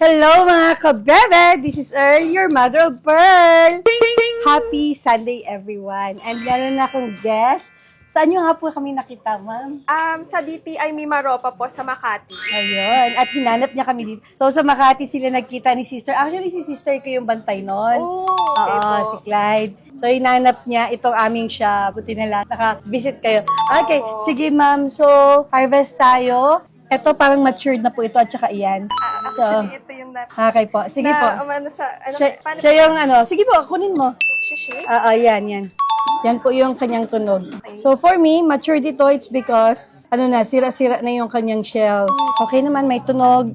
Hello mga kabebe! This is Earl, your mother of pearl. Happy Sunday everyone. And meron na akong guest. Saan nyo nga po kami nakita, ma'am? Sa DTI Mimaropa po, sa Makati. Ayun. At hinanap niya kami dito. So sa Makati sila nagkita ni sister. Actually si sister ko yung bantay nun. Oh, okay po. Si Clyde. So hinanap niya itong aming siya. Buti na lang. Naka-visit kayo. Okay. Opo. Sige ma'am. So harvest tayo. Ito parang matured na po ito at saka iyan. Actually, ito yung Okay po. Sige po. paano Siya yung sige po, kunin mo. shishi? Yan. Yan po yung kanyang tunog. So for me, matured ito, it's because, sira-sira na yung kanyang shells. Okay naman, may tunog.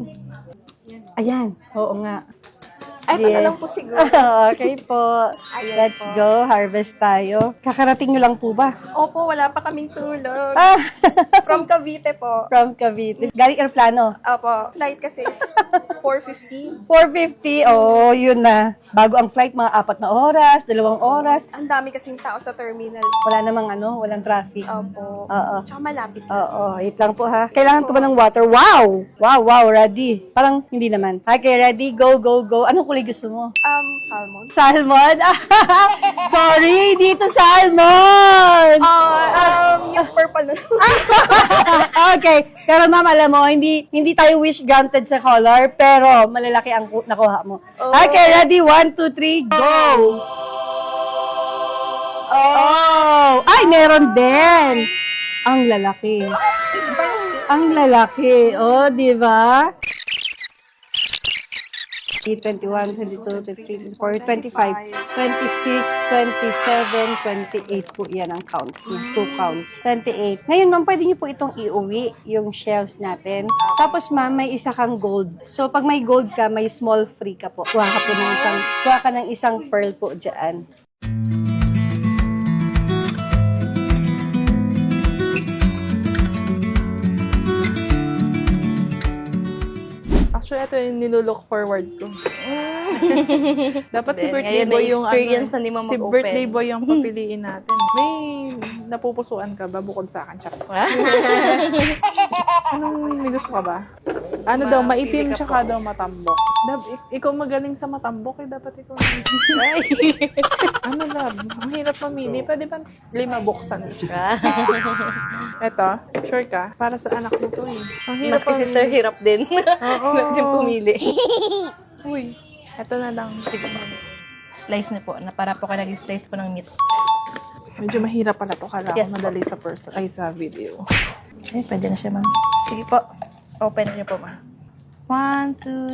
Ayan, oo nga. Ay, ito na lang po siguro. Okay po. Ayan Let's po. go, harvest tayo. Kakarating nyo lang po ba? Opo, wala pa kaming tulog. Ah, From Cavite po. from Cavite. Galing aeroplano. Opo, flight kasi is 4:50. 4:50, yun na. Bago ang flight, mga 4 na oras, 2 oras. Ang dami kasing tao sa terminal. Wala namang walang traffic. Opo. Oo. Tsaka malapit. Wait lang po ha. Kailangan ko ba ng water? Wow! Wow, ready. Parang hindi naman. Okay, ready? Go. Anong kulay gusto mo? Salmon. Salmon? Sorry, dito salmon! Yung purple. Okay, pero ma'am, alam mo, hindi tayo wish granted sa color, pero malalaki ang nakuha mo. Oh. Okay, ready? 1, 2, 3, go! Ay, meron din! Ang lalaki. Ang lalaki. Di ba? 21, 22, 23, 24, 25, 26, 27, 28 po yan ang counts. 2 counts. 28. Ngayon, ma'am, pwede niyo po itong iuwi, yung shells natin. Tapos, ma'am, may isa kang gold. So, pag may gold ka, may small free ka po. Kuha ka ng isang pearl po dyan. Actually, ito yung nilulook forward ko. Dapat si birthday Ngayon, boy yung na-experience na di mo si mag-open. birthday boy yung papiliin natin. May napupusuan ka ba bukod sa akin? Charis. Anong may gusto ka ba? Ano daw, maitim tsaka daw matambok. Ikaw magaling sa matambok, dapat ikaw. Ano love? Ang hirap mamili. Pwede ba 5 buksan? Eto, sure ka? Para sa anak mo to eh. Ang hirap Mas kasi sir, hirap din. Oo. Hirap din pumili. Uy, eto na lang. Sige ba? Slice na po, na para po kayo nag-slice po ng meat. Medyo mahirap pala to. Kala Yes, ko madali sa person. Ay, sa video. Okay, pwede na siya, ma'am. Sige po. Open niyo po, ma'am. 1, 2,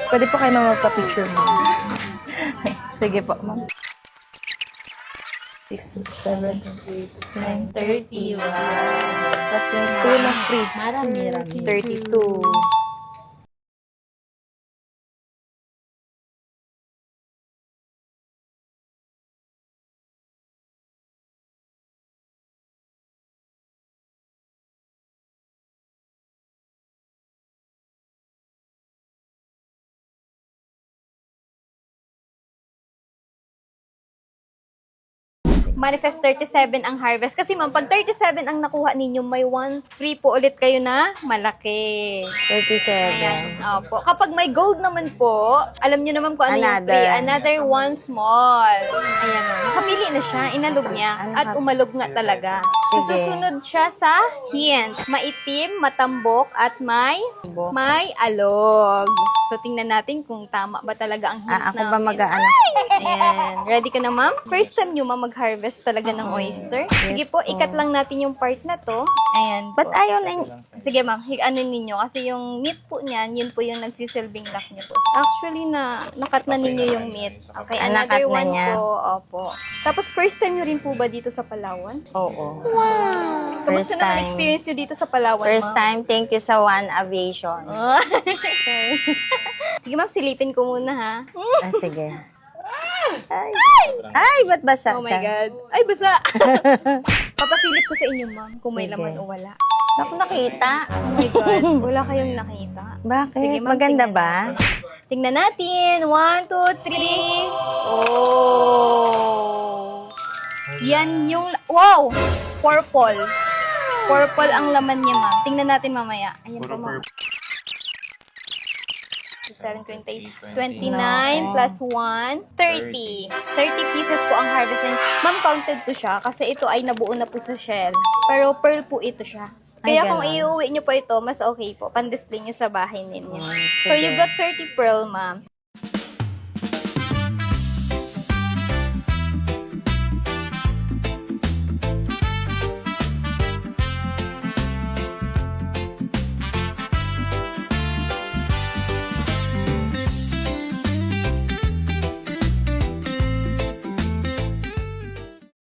3. Pwede po kayo na magpa-picture, ma'am. Sige po, ma'am. 6, 7, 8, 9, 30. Wow. Tapos yung 2 na free. Marami. 32. Manifest 37 ang harvest. Kasi ma'am, pag 37 ang nakuha ninyo, may 1 free po ulit kayo na malaki. 37. Ayan. Opo. Kapag may gold naman po, alam nyo naman kung ano yung Another. free. Another 1 small. Ayan o. Nakapili na siya. Inalog niya. At umalog nga talaga. So, Sige. susunod siya sa hint. Maitim, matambok, at may alog. So, tingnan natin kung tama ba talaga ang hint Ako ba namin. mag-ano? Ayan. Ready ka na, ma'am? First time nyo, ma'am, mag-harvest talaga ng oyster. Sige Yes po, po. ikat lang natin yung part na to. Ayan Ba't po. ayaw na Sige, ma'am, ano ninyo? Kasi yung meat po niyan, yun po yung nagsisilbing lock niyo po. Actually, nakat na ninyo yung meat. Okay, Nakat another na one niya. po. Opo. Tapos, first time nyo rin po ba dito sa Palawan? Oo. Kamusta First naman time. experience nyo dito sa Palawan, First ma'am? time, thank you sa One Aviation. Sige, ma'am, silipin ko muna, ha? Sige. Ay, ba't basa? Oh my God. Ay, basa. Papasilip ko sa inyo, ma'am, kung may Sige. laman o wala. Ako nakita. Oh my God. Wala kayong nakita. Bakit? Sige, ma'am, Maganda tingnan ba? Tingnan natin. 1, 2, 3. Oh. Yan yung... Wow! Purple. Purple ang laman niya, ma'am. Tingnan natin mamaya. Ayan po, ma'am. 29 plus 1, 30. 30 pieces po ang harvesting. Ma'am, counted to siya kasi ito ay nabuo na po sa shell. Pero pearl po ito siya. Ay, Kaya kung ganon. iuwi nyo po ito, mas okay po. Pan-display nyo sa bahay ninyo. So, you got 30 pearl, ma'am.